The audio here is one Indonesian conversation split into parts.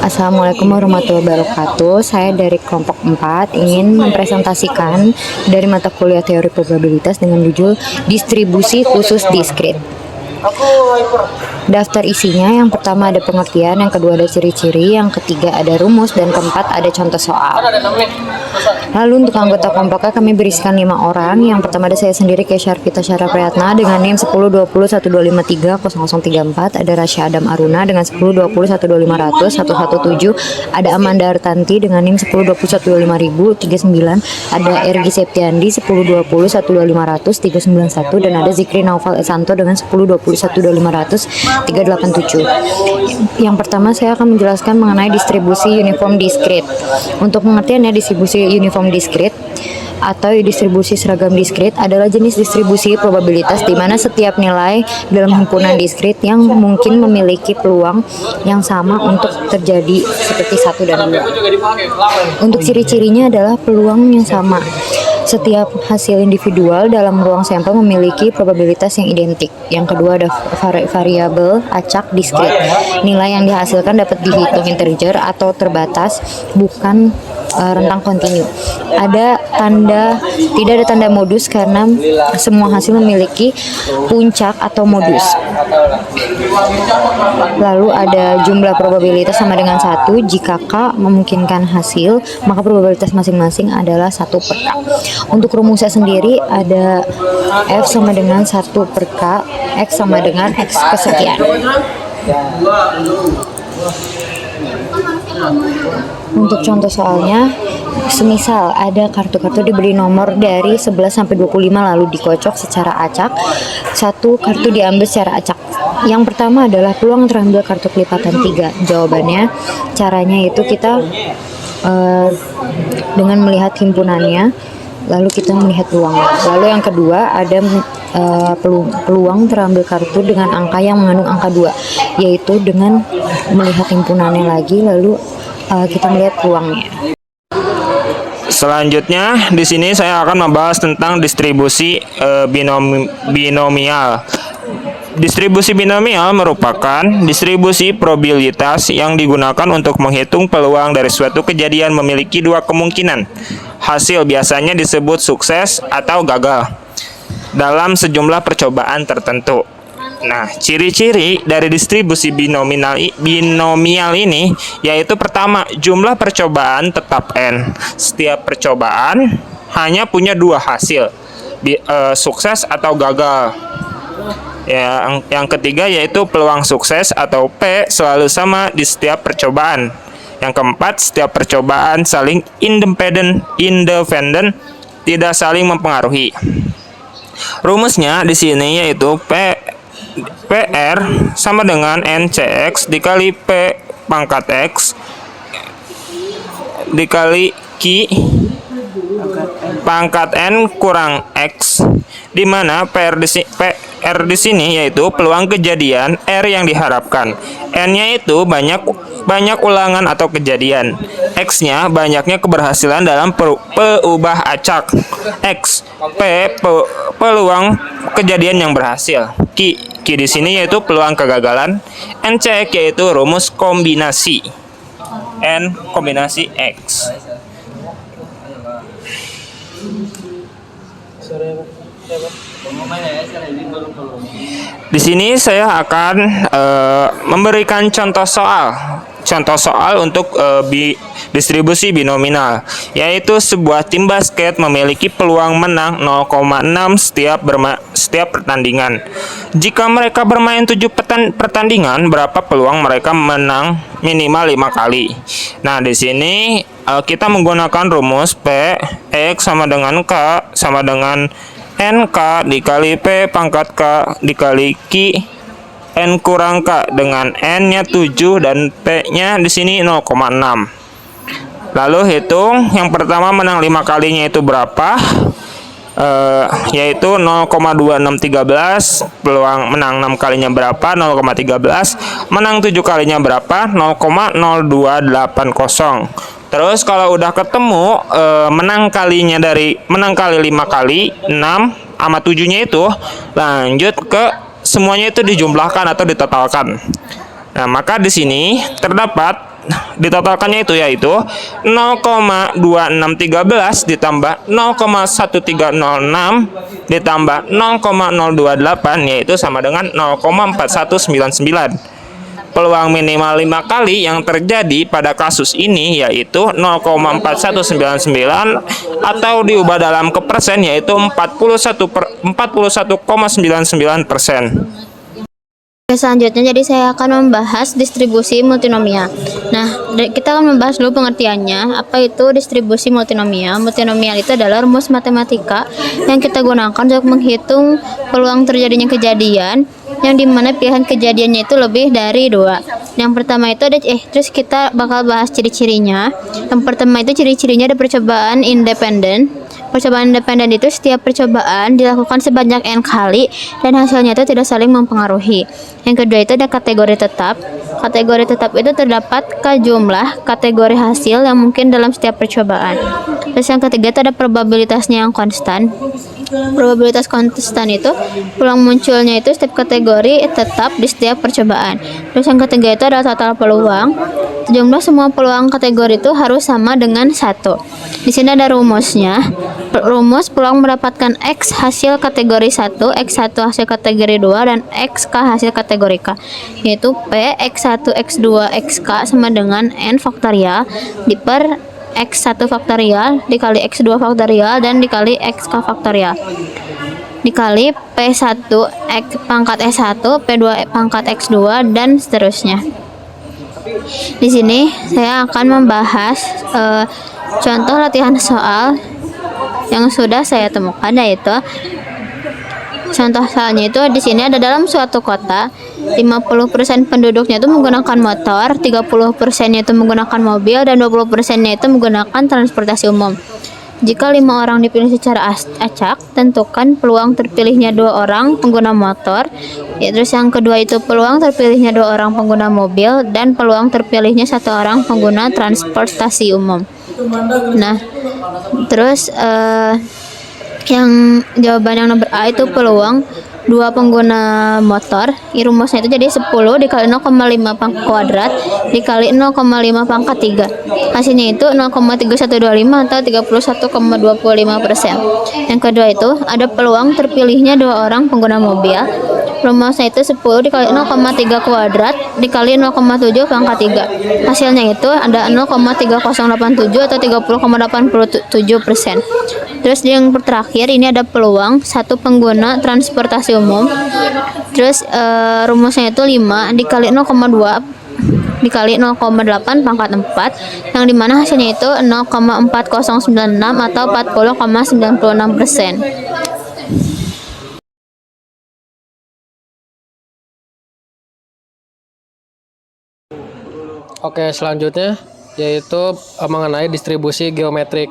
Assalamualaikum warahmatullahi wabarakatuh. Saya dari kelompok 4 ingin mempresentasikan dari mata kuliah teori probabilitas dengan judul distribusi khusus diskrit. Daftar isinya, yang pertama ada pengertian, yang kedua ada ciri-ciri, yang ketiga ada rumus, dan keempat ada contoh soal. Lalu untuk anggota kelompoknya kami berisikan 5 orang. Yang pertama ada saya sendiri, Kesha Arvita Syara Priyatna dengan NIM 102012530034. Ada Rasya Adam Aruna dengan 102012515017. Ada Amanda Artanti dengan NIM 1021250039. Ada Ergi Septiandi 1020125391 dan ada Zikri Naufal Esanto dengan 10212500 Yang pertama saya akan menjelaskan mengenai distribusi uniform diskrit. Untuk pengertiannya, distribusi uniform diskrit atau distribusi seragam diskrit adalah jenis distribusi probabilitas di mana setiap nilai dalam himpunan diskrit yang mungkin memiliki peluang yang sama untuk terjadi seperti 1 dan 2. Untuk ciri-cirinya adalah peluang yang sama. Setiap hasil individual dalam ruang sampel memiliki probabilitas yang identik. Yang kedua ada variabel acak diskrit. Nilai yang dihasilkan dapat dihitung integer atau terbatas, bukan rentang kontinu. Tidak ada tanda modus karena semua hasil memiliki puncak atau modus. Lalu ada jumlah probabilitas sama dengan 1. Jika K memungkinkan hasil, maka probabilitas masing-masing adalah 1 per K. Untuk rumusnya sendiri ada F sama dengan 1 per K, X sama dengan X kesekian. Untuk contoh soalnya, semisal ada kartu-kartu diberi nomor dari 11 sampai 25 lalu dikocok secara acak. Satu kartu diambil secara acak. Yang pertama adalah peluang terambil kartu kelipatan 3. Jawabannya, caranya itu kita dengan melihat himpunannya, lalu kita melihat peluangnya. Lalu yang kedua ada peluang terambil kartu dengan angka yang mengandung angka 2, yaitu dengan melihat himpunannya lagi, lalu kita melihat peluangnya. Selanjutnya di sini saya akan membahas tentang distribusi binomial. Distribusi binomial merupakan distribusi probabilitas yang digunakan untuk menghitung peluang dari suatu kejadian memiliki 2 kemungkinan. Hasil biasanya disebut sukses atau gagal dalam sejumlah percobaan tertentu. Nah, ciri-ciri dari distribusi binomial ini yaitu pertama, jumlah percobaan tetap N. Setiap percobaan hanya punya 2 hasil, sukses atau gagal. Yang ketiga yaitu peluang sukses atau P selalu sama di setiap percobaan. Yang keempat, setiap percobaan saling independen, tidak saling mempengaruhi. Rumusnya di sini yaitu PR sama dengan NCX dikali P pangkat X dikali Q pangkat N kurang X, di mana PR di sini yaitu peluang kejadian, R yang diharapkan. N-nya itu banyak ulangan atau kejadian. X-nya banyaknya keberhasilan dalam peubah acak. X, P peluang kejadian yang berhasil. Q di sini yaitu peluang kegagalan. NC yaitu rumus kombinasi N kombinasi X. Di sini saya akan memberikan contoh soal untuk distribusi binominal, yaitu sebuah tim basket memiliki peluang menang 0,6 setiap pertandingan. Jika mereka bermain 7 pertandingan, berapa peluang mereka menang minimal 5 kali? Nah, di sini kita menggunakan rumus P X sama dengan K sama dengan NK dikali P pangkat K dikali Q N kurang K, dengan N-nya 7 dan P-nya di sini 0,6. Lalu hitung yang pertama menang 5 kalinya itu berapa? Yaitu 0,2613. Peluang menang 6 kalinya berapa? 0,13. Menang 7 kalinya berapa? 0,0280. Terus kalau udah ketemu menang kali 5 kali 6 sama 7-nya itu, lanjut ke semuanya itu dijumlahkan atau ditotalkan. Nah, maka di sini terdapat ditotalkannya itu yaitu 0,2613 ditambah 0,1306 ditambah 0,028 yaitu sama dengan 0,4199. Peluang minimal 5 kali yang terjadi pada kasus ini yaitu 0,4199 atau diubah dalam ke persen yaitu 41,99%. Oke, selanjutnya jadi saya akan membahas distribusi multinomial. Nah, kita akan membahas dulu pengertiannya. Apa itu distribusi multinomial? Multinomial itu adalah rumus matematika yang kita gunakan untuk menghitung peluang terjadinya kejadian yang dimana pilihan kejadiannya itu lebih dari 2. Yang pertama itu ada terus kita bakal bahas ciri-cirinya. Yang pertama itu ciri-cirinya ada percobaan independen. Percobaan independen itu setiap percobaan dilakukan sebanyak n kali dan hasilnya itu tidak saling mempengaruhi. Yang kedua itu ada kategori tetap. Kategori tetap itu terdapat jumlah kategori hasil yang mungkin dalam setiap percobaan. Terus yang ketiga itu ada probabilitasnya yang konstan. Probabilitas konstan itu peluang munculnya itu setiap kategori tetap di setiap percobaan. Terus yang ketiga itu ada total peluang. Jumlah semua peluang kategori itu harus sama dengan 1. Di sini ada rumusnya. Rumus peluang mendapatkan X hasil kategori 1, X1 hasil kategori 2, dan XK hasil kategori K. Yaitu P, X1, X2, XK sama dengan N faktorial per X1 faktorial dikali X2 faktorial dan dikali XK faktorial dikali P1 X pangkat S1, P2 pangkat X2 dan seterusnya. Di sini saya akan membahas contoh latihan soal yang sudah saya temukan, yaitu contoh soalnya itu di sini ada dalam suatu kota 50% penduduknya itu menggunakan motor, 30%-nya itu menggunakan mobil, dan 20%-nya itu menggunakan transportasi umum. Jika 5 orang dipilih secara acak, tentukan peluang terpilihnya 2 orang pengguna motor. Terus yang kedua itu peluang terpilihnya 2 orang pengguna mobil dan peluang terpilihnya 1 orang pengguna transportasi umum. Nah, terus yang jawaban yang nomor A itu peluang 2 pengguna motor. Rumusnya itu jadi 10 dikali 0,5 pangkat kuadrat dikali 0,5 pangkat 3. Hasilnya itu 0,3125 atau 31,25%. Yang kedua itu ada peluang terpilihnya 2 orang pengguna mobil. Rumusnya itu 10 dikali 0,3 kuadrat dikali 0,7 pangkat 3. Hasilnya itu ada 0,3087 atau 30,87%. Terus yang terakhir ini ada peluang 1 pengguna transportasi umum. Terus rumusnya itu 5 dikali 0,2 dikali 0,8 pangkat 4, yang dimana hasilnya itu 0,4096 atau 40,96%. Oke, selanjutnya yaitu mengenai distribusi geometrik.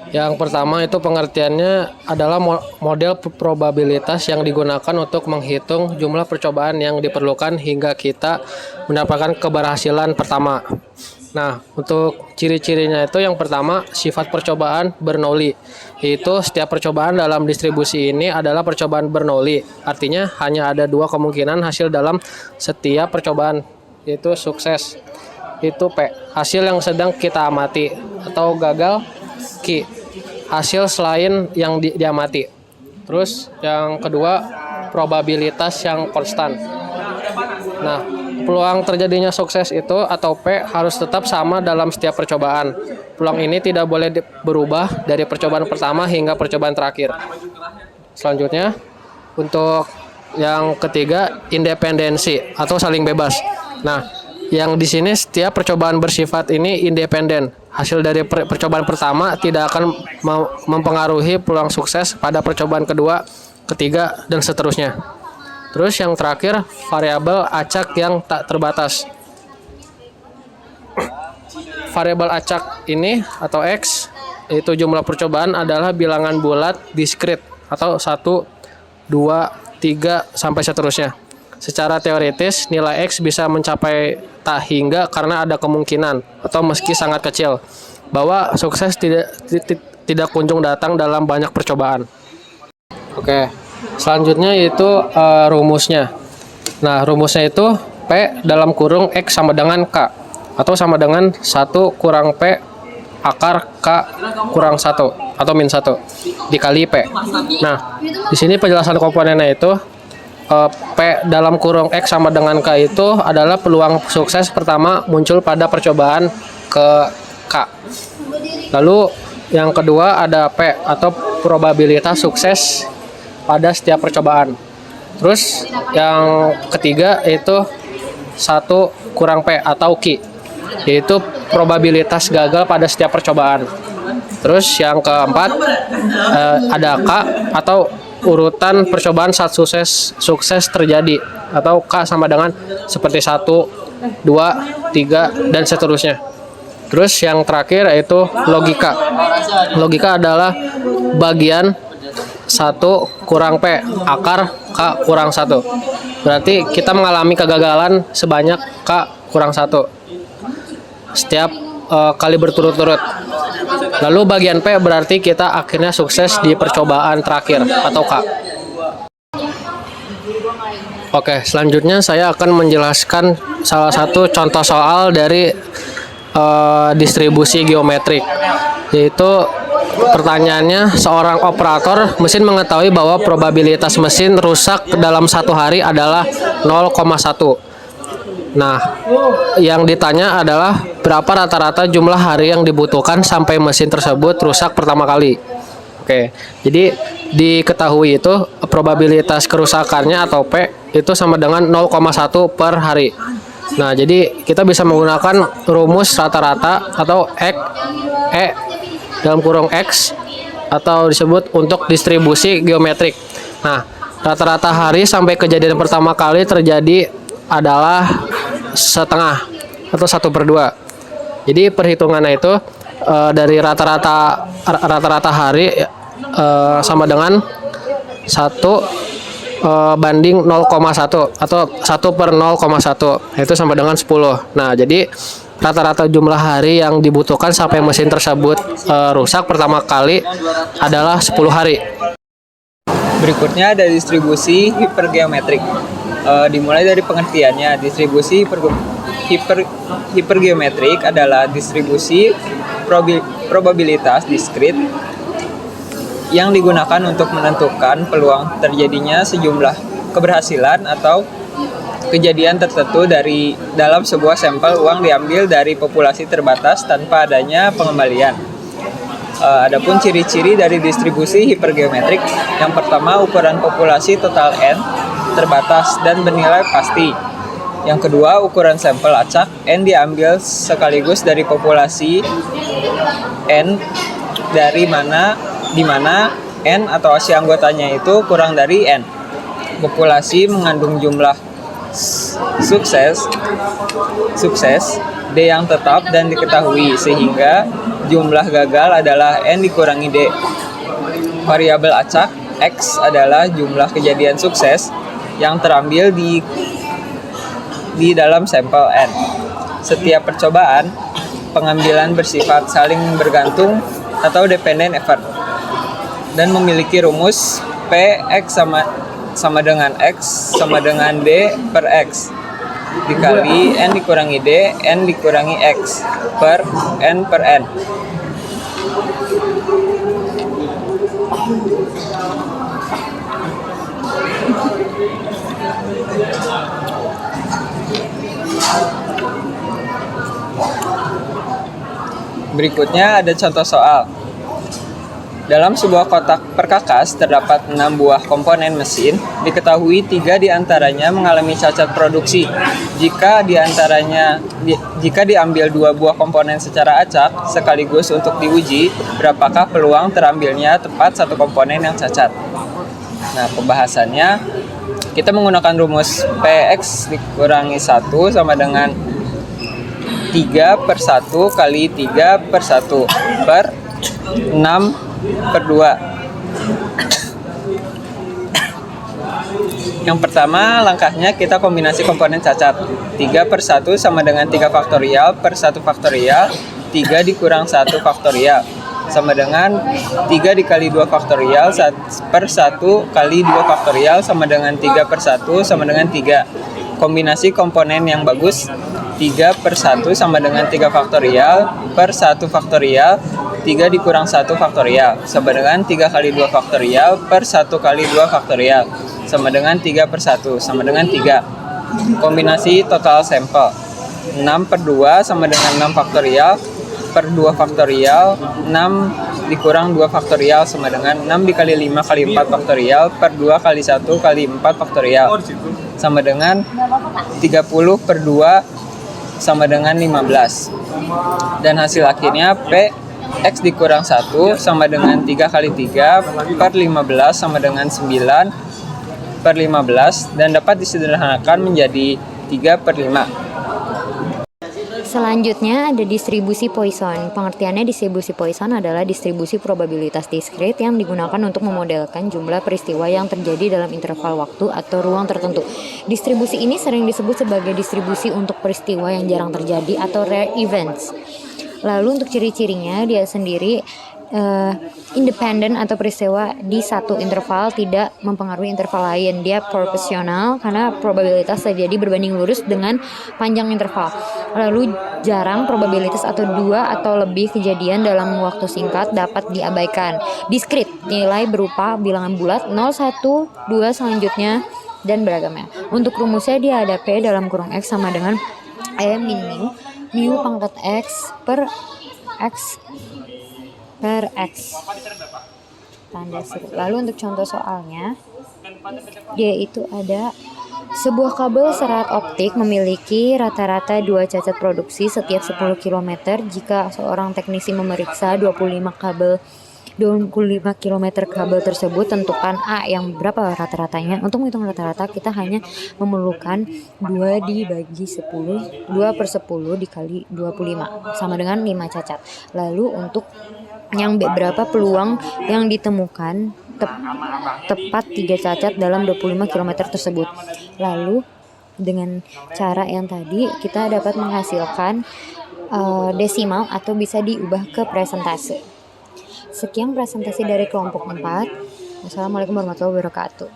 Yang pertama itu pengertiannya adalah model probabilitas yang digunakan untuk menghitung jumlah percobaan yang diperlukan hingga kita mendapatkan keberhasilan pertama. Nah, untuk ciri-cirinya itu yang pertama sifat percobaan Bernoulli. Yaitu setiap percobaan dalam distribusi ini adalah percobaan Bernoulli. Artinya hanya ada 2 kemungkinan hasil dalam setiap percobaan, yaitu sukses itu P, hasil yang sedang kita amati, atau gagal Q, hasil selain yang diamati. Terus yang kedua probabilitas yang konstan. Nah, peluang terjadinya sukses itu atau P harus tetap sama dalam setiap percobaan. Peluang ini tidak boleh berubah dari percobaan pertama hingga percobaan terakhir. Selanjutnya untuk yang ketiga independensi atau saling bebas. Nah, yang di sini setiap percobaan bersifat ini independen. Hasil dari percobaan pertama tidak akan mempengaruhi peluang sukses pada percobaan kedua, ketiga, dan seterusnya. Terus yang terakhir variabel acak yang tak terbatas. Variabel acak ini atau X yaitu jumlah percobaan adalah bilangan bulat diskrit atau 1, 2, 3 sampai seterusnya. Secara teoritis, nilai X bisa mencapai tak hingga karena ada kemungkinan, atau meski sangat kecil, bahwa sukses tidak kunjung datang dalam banyak percobaan. Oke, selanjutnya itu rumusnya. Nah, rumusnya itu P dalam kurung X sama dengan K. atau sama dengan 1 kurang P akar K kurang 1 atau min 1 dikali P. Nah, di sini penjelasan komponennya itu P dalam kurung X sama dengan K itu adalah peluang sukses pertama muncul pada percobaan ke K. Lalu yang kedua ada P atau probabilitas sukses pada setiap percobaan. Terus yang ketiga itu 1 kurang P atau Q, yaitu probabilitas gagal pada setiap percobaan. Terus yang keempat ada K atau urutan percobaan saat sukses terjadi, atau K sama dengan seperti 1, 2, 3 dan seterusnya. Terus yang terakhir yaitu logika. Logika adalah bagian 1 kurang P akar K kurang 1. Berarti kita mengalami kegagalan sebanyak K kurang 1 setiap kali berturut-turut. Lalu bagian P berarti kita akhirnya sukses di percobaan terakhir atau K. Oke, selanjutnya saya akan menjelaskan salah satu contoh soal dari distribusi geometrik, yaitu pertanyaannya, seorang operator mesin mengetahui bahwa probabilitas mesin rusak dalam 1 hari adalah 0,1. Nah, yang ditanya adalah berapa rata-rata jumlah hari yang dibutuhkan sampai mesin tersebut rusak pertama kali. Oke, jadi diketahui itu probabilitas kerusakannya atau P itu sama dengan 0,1 per hari. Nah, jadi kita bisa menggunakan rumus rata-rata atau E dalam kurung X atau disebut untuk distribusi geometrik. Nah, rata-rata hari sampai kejadian pertama kali terjadi adalah setengah atau 1/2. Jadi perhitungannya itu dari rata-rata hari sama dengan 1 banding 0,1 atau 1/0,1, itu sama dengan 10. Nah, jadi rata-rata jumlah hari yang dibutuhkan sampai mesin tersebut rusak pertama kali adalah 10 hari. Berikutnya ada distribusi hipergeometrik. Dimulai dari pengertiannya, distribusi hipergeometrik adalah distribusi probabilitas diskrit yang digunakan untuk menentukan peluang terjadinya sejumlah keberhasilan atau kejadian tertentu dalam sebuah sampel uang diambil dari populasi terbatas tanpa adanya pengembalian. Adapun ciri-ciri dari distribusi hipergeometrik, yang pertama ukuran populasi total N terbatas dan bernilai pasti. Yang kedua, ukuran sampel acak N diambil sekaligus dari populasi N di mana N atau ASI anggotanya itu kurang dari N. Populasi mengandung jumlah sukses D yang tetap dan diketahui, sehingga jumlah gagal adalah N dikurangi D. Variabel acak X adalah jumlah kejadian sukses yang terambil di dalam sampel N. Setiap percobaan pengambilan bersifat saling bergantung atau dependent effort dan memiliki rumus P X sama dengan X sama dengan D per X dikali N dikurangi D, N dikurangi X per N per N. Berikutnya ada contoh soal. Dalam sebuah kotak perkakas terdapat 6 buah komponen mesin. Diketahui 3 diantaranya mengalami cacat produksi. Jika diambil 2 buah komponen secara acak sekaligus untuk diuji, berapakah peluang terambilnya tepat 1 komponen yang cacat? Nah, pembahasannya kita menggunakan rumus PX dikurangi 1 sama dengan 3/1 kali 3/1 per 6/2. Yang pertama langkahnya kita kombinasi komponen cacat. 3/1 sama dengan 3 faktorial per 1 faktorial, 3 dikurang 1 faktorial sama dengan 3 dikali 2 faktorial per 1 kali 2 faktorial sama dengan 3/1 sama dengan 3. Kombinasi komponen yang bagus 3/1 sama dengan 3 faktorial per 1 faktorial 3 dikurang 1 faktorial sama dengan 3 kali 2 faktorial per 1 kali 2 faktorial sama dengan 3/1 sama dengan 3. Kombinasi total sampel 6/2 sama dengan 6 faktorial per 2 faktorial 6 dikurang 2 faktorial sama dengan 6 dikali 5 kali 4 faktorial per 2 kali 1 kali 4 faktorial sama dengan 30/2 sama dengan 15. Dan hasil akhirnya P X dikurang 1 sama dengan 3 kali 3 per 15 sama dengan 9/15 dan dapat disederhanakan menjadi 3/5. Selanjutnya ada distribusi Poisson. Pengertiannya distribusi Poisson adalah distribusi probabilitas diskrit yang digunakan untuk memodelkan jumlah peristiwa yang terjadi dalam interval waktu atau ruang tertentu. Distribusi ini sering disebut sebagai distribusi untuk peristiwa yang jarang terjadi atau rare events. Lalu untuk ciri-cirinya dia sendiri independen atau peristiwa di satu interval tidak mempengaruhi interval lain. Dia proporsional karena probabilitas terjadi berbanding lurus dengan panjang interval. Lalu jarang probabilitas atau dua atau lebih kejadian dalam waktu singkat dapat diabaikan. Diskrit, nilai berupa bilangan bulat 0, 1, 2 selanjutnya dan beragamnya. Untuk rumusnya dia ada P dalam kurung X sama dengan E min mu pangkat X per X per X tanda seru. Lalu untuk contoh soalnya dia itu ada sebuah kabel serat optik memiliki rata-rata 2 cacat produksi setiap 10 km. Jika seorang teknisi memeriksa 25 km kabel tersebut, tentukan A yang berapa rata-ratanya. Untuk menghitung rata-rata kita hanya memerlukan 2 dibagi 10, 2/10 dikali 25 sama dengan 5 cacat. Lalu untuk yang berapa peluang yang ditemukan tepat 3 cacat dalam 25 km tersebut. Lalu dengan cara yang tadi kita dapat menghasilkan desimal atau bisa diubah ke presentase. Sekian presentasi dari kelompok 4. Wassalamualaikum warahmatullahi wabarakatuh.